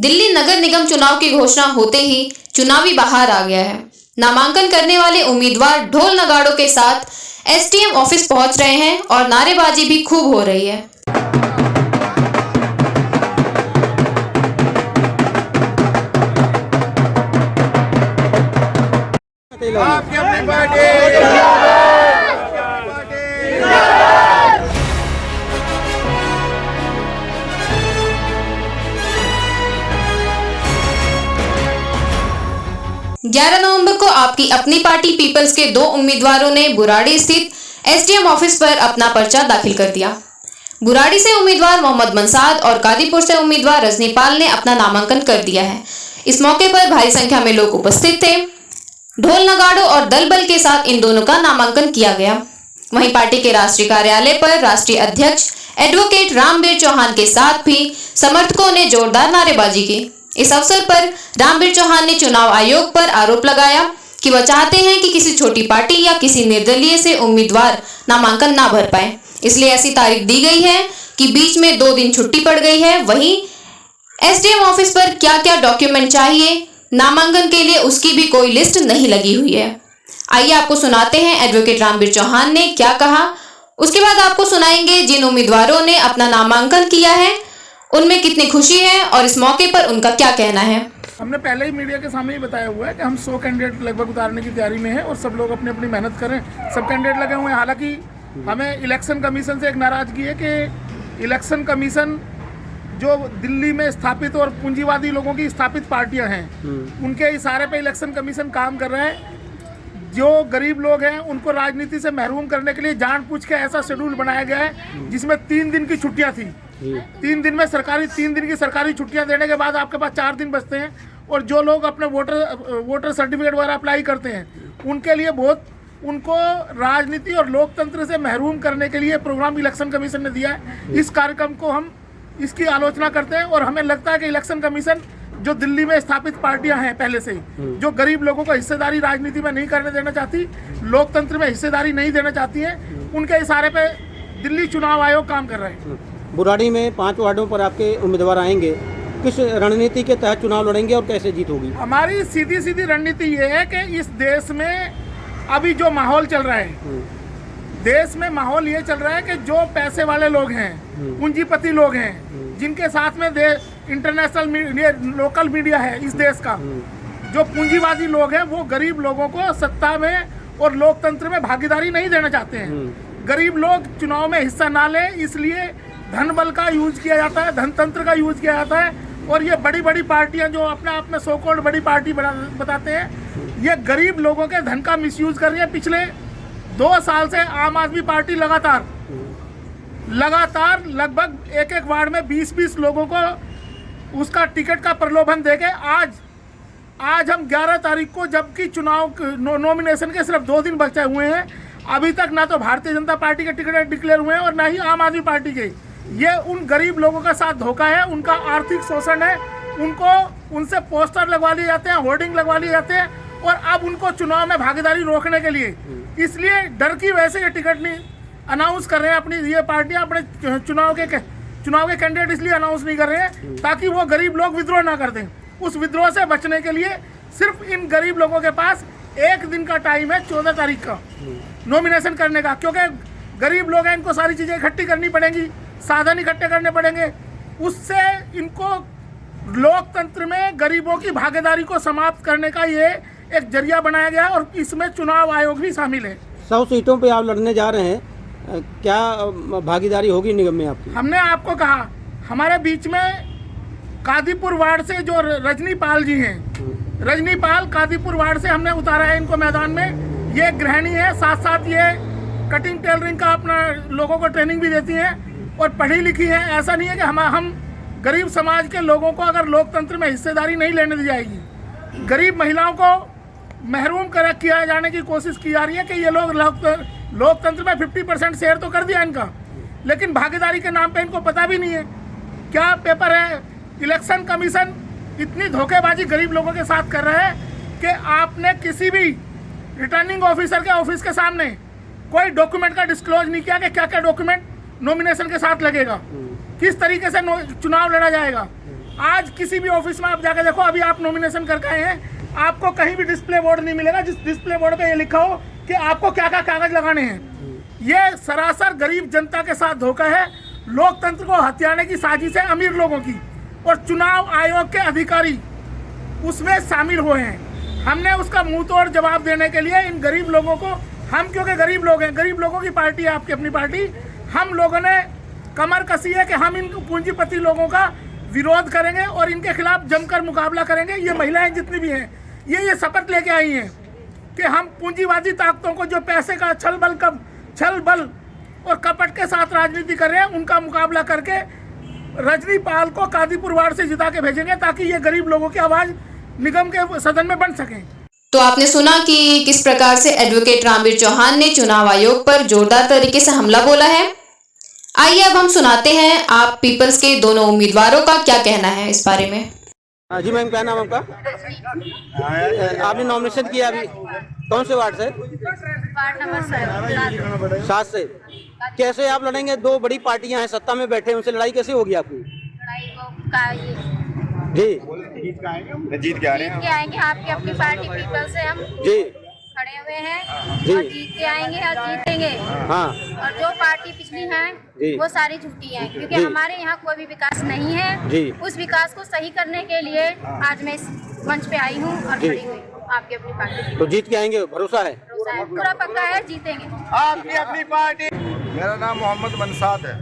दिल्ली नगर निगम चुनाव की घोषणा होते ही चुनावी बहार आ गया है। नामांकन करने वाले उम्मीदवार ढोल नगाड़ों के साथ एसडीएम ऑफिस पहुंच रहे हैं और नारेबाजी भी खूब हो रही है। आपकी अपनी पार्टी नवंबर को आपकी अपनी पार्टी पीपल्स के 2 उम्मीदवारों ने बुराड़ी स्थित एसडीएम ऑफिस पर अपना पर्चा दाखिल कर दिया। बुराड़ी से उम्मीदवार मोहम्मद मंसाद और कादीपुर से उम्मीदवार रजनीपाल ने अपना नामांकन कर दिया है। इस मौके पर भारी संख्या में लोग उपस्थित थे। ढोल नगाड़ों और दल बल के साथ इन दोनों का नामांकन किया गया। वहीं पार्टी के राष्ट्रीय कार्यालय पर राष्ट्रीय अध्यक्ष एडवोकेट रामवीर चौहान के साथ भी समर्थकों ने जोरदार नारेबाजी की। इस अवसर पर रामवीर चौहान ने चुनाव आयोग पर आरोप लगाया कि वह चाहते हैं कि किसी छोटी पार्टी या किसी निर्दलीय से उम्मीदवार नामांकन ना भर पाए, इसलिए ऐसी तारीख दी गई है कि बीच में 2 दिन छुट्टी पड़ गई है। वहीं एसडीएम ऑफिस पर क्या क्या डॉक्यूमेंट चाहिए नामांकन के लिए, उसकी भी कोई लिस्ट नहीं लगी हुई है। आइए आपको सुनाते हैं एडवोकेट रामवीर चौहान ने क्या कहा। उसके बाद आपको सुनाएंगे जिन उम्मीदवारों ने अपना नामांकन किया है उनमें कितनी खुशी है और इस मौके पर उनका क्या कहना है। हमने पहले ही मीडिया के सामने ही बताया हुआ है कि हम 100 कैंडिडेट लगभग उतारने की तैयारी में है और सब लोग अपनी अपनी मेहनत करें। सब कैंडिडेट लगे हुए हैं। हालांकि हमें इलेक्शन कमीशन से एक नाराजगी है कि इलेक्शन कमीशन जो दिल्ली में स्थापित और पूंजीवादी लोगों की स्थापित पार्टियां हैं उनके इशारे पे इलेक्शन कमीशन काम कर रहे हैं। जो गरीब लोग हैं उनको राजनीति से महरूम करने के लिए जानबूझ के ऐसा शेड्यूल बनाया गया है जिसमें 3 दिन की छुट्टियां थी। 3 दिन में 3 दिन की सरकारी छुट्टियां देने के बाद आपके पास 4 दिन बचते हैं और जो लोग अपने वोटर सर्टिफिकेट वगैरह अप्लाई करते हैं उनके लिए उनको राजनीति और लोकतंत्र से महरूम करने के लिए प्रोग्राम इलेक्शन कमीशन ने दिया है। इस कार्यक्रम को हम इसकी आलोचना करते हैं और हमें लगता है कि इलेक्शन कमीशन जो दिल्ली में स्थापित पार्टियां हैं पहले से ही जो गरीब लोगों को हिस्सेदारी राजनीति में नहीं करने देना चाहती, लोकतंत्र में हिस्सेदारी नहीं देना चाहती है, उनके इशारे पे दिल्ली चुनाव आयोग काम कर रहे हैं। बुराड़ी में 5 वार्डों पर आपके उम्मीदवार आएंगे, किस रणनीति के तहत चुनाव लड़ेंगे और कैसे जीत होगी? हमारी सीधी रणनीति ये है कि इस देश में अभी जो माहौल चल रहा है, देश में माहौल ये चल रहा है कि जो पैसे वाले लोग हैं, पूंजीपति लोग हैं, जिनके साथ में इंटरनेशनल लोकल मीडिया है इस देश का, जो पूंजीवादी लोग हैं वो गरीब लोगों को सत्ता में और लोकतंत्र में भागीदारी नहीं देना चाहते हैं। गरीब लोग चुनाव में हिस्सा ना लें, इसलिए धन बल का यूज किया जाता है, धनतंत्र का यूज किया जाता है। और ये बड़ी पार्टियां जो अपने आप में सो कॉल्ड बड़ी पार्टी बताते हैं, ये गरीब लोगों के धन का मिसयूज कर रही है। पिछले 2 साल से आम आदमी पार्टी लगातार लगभग एक वार्ड में 20 लोगों को उसका टिकट का प्रलोभन देके आज हम 11 तारीख को, जबकि चुनाव नॉमिनेशन के सिर्फ 2 दिन बचे हुए हैं, अभी तक ना तो भारतीय जनता पार्टी के टिकट डिक्लेयर हुए हैं और ना ही आम आदमी पार्टी के। ये उन गरीब लोगों का साथ धोखा है, उनका आर्थिक शोषण है। उनसे पोस्टर लगवा लिए जाते हैं, होर्डिंग लगवा लिए जाते हैं और अब उनको चुनाव में भागीदारी रोकने के लिए, इसलिए डर की वजह से ये टिकट नहीं अनाउंस कर रहे हैं। अपनी ये पार्टियां अपने चुनाव के कैंडिडेट इसलिए अनाउंस नहीं कर रहे हैं ताकि वो गरीब लोग विद्रोह ना कर दें। उस विद्रोह से बचने के लिए सिर्फ इन गरीब लोगों के पास 1 दिन का टाइम है, 14 तारीख का नॉमिनेशन करने का, क्योंकि गरीब लोग हैं, इनको सारी चीज़ें इकट्ठी करनी पड़ेंगी, साधन इकट्ठे करने पड़ेंगे। उससे इनको लोकतंत्र में गरीबों की भागीदारी को समाप्त करने का ये एक जरिया बनाया गया और इसमें चुनाव आयोग भी शामिल है। 100 सीटों पे आप लड़ने जा रहे हैं, क्या भागीदारी होगी निगम में आपकी? हमने आपको कहा हमारे बीच में कादीपुर वार्ड से जो रजनीपाल जी हैं, रजनीपाल कादीपुर वार्ड से हमने उतारा है इनको मैदान में। ये गृहिणी है, साथ ये कटिंग टेलरिंग का अपना लोगों को ट्रेनिंग भी देती हैं और पढ़ी लिखी है। ऐसा नहीं है कि हम गरीब समाज के लोगों को अगर लोकतंत्र में हिस्सेदारी नहीं लेने दी जाएगी, गरीब महिलाओं को महरूम किया जाने की कोशिश की जा रही है कि ये लोग लोकतंत्र में 50% शेयर तो कर दिया इनका, लेकिन भागीदारी के नाम पे इनको पता भी नहीं है क्या पेपर है। इलेक्शन कमीशन इतनी धोखेबाजी गरीब लोगों के साथ कर रहा है कि आपने किसी भी रिटर्निंग ऑफिसर के ऑफिस के सामने कोई डॉक्यूमेंट का डिस्क्लोज नहीं किया कि क्या क्या डॉक्यूमेंट नॉमिनेशन के साथ लगेगा, किस तरीके से चुनाव लड़ा जाएगा। आज किसी भी ऑफिस में आप जाके देखो, अभी आप नॉमिनेशन करके आए हैं, आपको कहीं भी डिस्प्ले बोर्ड नहीं मिलेगा जिस डिस्प्ले बोर्ड पे ये लिखा हो कि आपको क्या क्या कागज लगाने हैं। ये सरासर गरीब जनता के साथ धोखा है, लोकतंत्र को हथियाने की साजिश है अमीर लोगों की, और चुनाव आयोग के अधिकारी उसमें शामिल हुए हैं। हमने उसका मुंह तोड़ जवाब देने के लिए इन गरीब लोगों को, हम क्योंकि गरीब लोग हैं, गरीब लोगों की पार्टी है आपकी अपनी पार्टी, हम लोगों ने कमर कसी है कि हम इन पूंजीपति लोगों का विरोध करेंगे और इनके खिलाफ जमकर मुकाबला करेंगे। ये महिलाएं जितनी भी हैं ये शपथ लेके आई हैं कि हम पूंजीवादी ताकतों को जो पैसे का छल बल और कपट के साथ राजनीति कर रहे हैं उनका मुकाबला करके रजनी पाल को कादीपुर वार्ड से जिता के भेजेंगे ताकि ये गरीब लोगों की आवाज़ निगम के सदन में बन सके। तो आपने सुना कि किस प्रकार से एडवोकेट रामवीर चौहान ने चुनाव आयोग पर जोरदार तरीके से हमला बोला है। आइए अब हम सुनाते हैं आप पीपल्स के दोनों उम्मीदवारों का क्या कहना है इस बारे में। हाँ जी मैम, क्या नाम आपका? आपने नॉमिनेशन किया अभी कौन से वार्ड से? वार्ड नंबर 7 से। कैसे आप लड़ेंगे? दो बड़ी पार्टियां हैं सत्ता में बैठे, उनसे लड़ाई कैसे होगी आपकी? लड़ाई को का ये जी जीत के आएंगे। आपकी अपनी पार्टी पीपल से हम जी खड़े हुए हैं जी। और जीत के आएंगे और जीतेंगे। हाँ और जो पार्टी पिछली है वो सारी झूठी है, क्योंकि जी। हमारे यहाँ कोई भी विकास नहीं है जी। उस विकास को सही करने के लिए आज मैं इस मंच पे आई हूँ और जी। खड़ी हुई हूँ आपकी अपनी पार्टी। तो जीत के आएंगे, भरोसा है? भरोसा है, पूरा पक्का है, जीतेंगे। आपकी अपनी पार्टी। मेरा नाम मोहम्मद मनसाद है।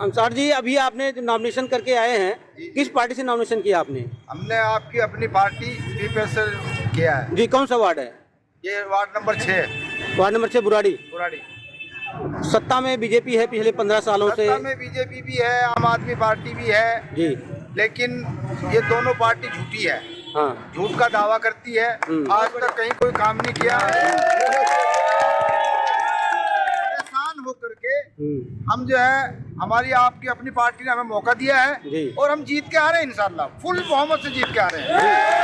अंसार जी, अभी आपने जो नॉमिनेशन करके आए हैं, किस पार्टी से नॉमिनेशन किया आपने? हमने आपकी अपनी पार्टी पीपल्स से किया है। जी, कौन सा वार्ड है? ये ward number 6 ward number 6 Burari. Burari. सत्ता में बीजेपी है पिछले 15 सालों से। सत्ता में बीजेपी भी है, आम आदमी पार्टी भी है जी। लेकिन ये दोनों पार्टी झूठी है। हाँ। झूठ का दावा करती है, आज तक कहीं कोई काम नहीं किया। परेशान होकर के हम जो है, हमारी आपकी अपनी पार्टी ने हमें मौका दिया है जी। और हम जीत के आ रहे हैं इंशाल्लाह, फुल बहुमत से जीत के आ रहे हैं।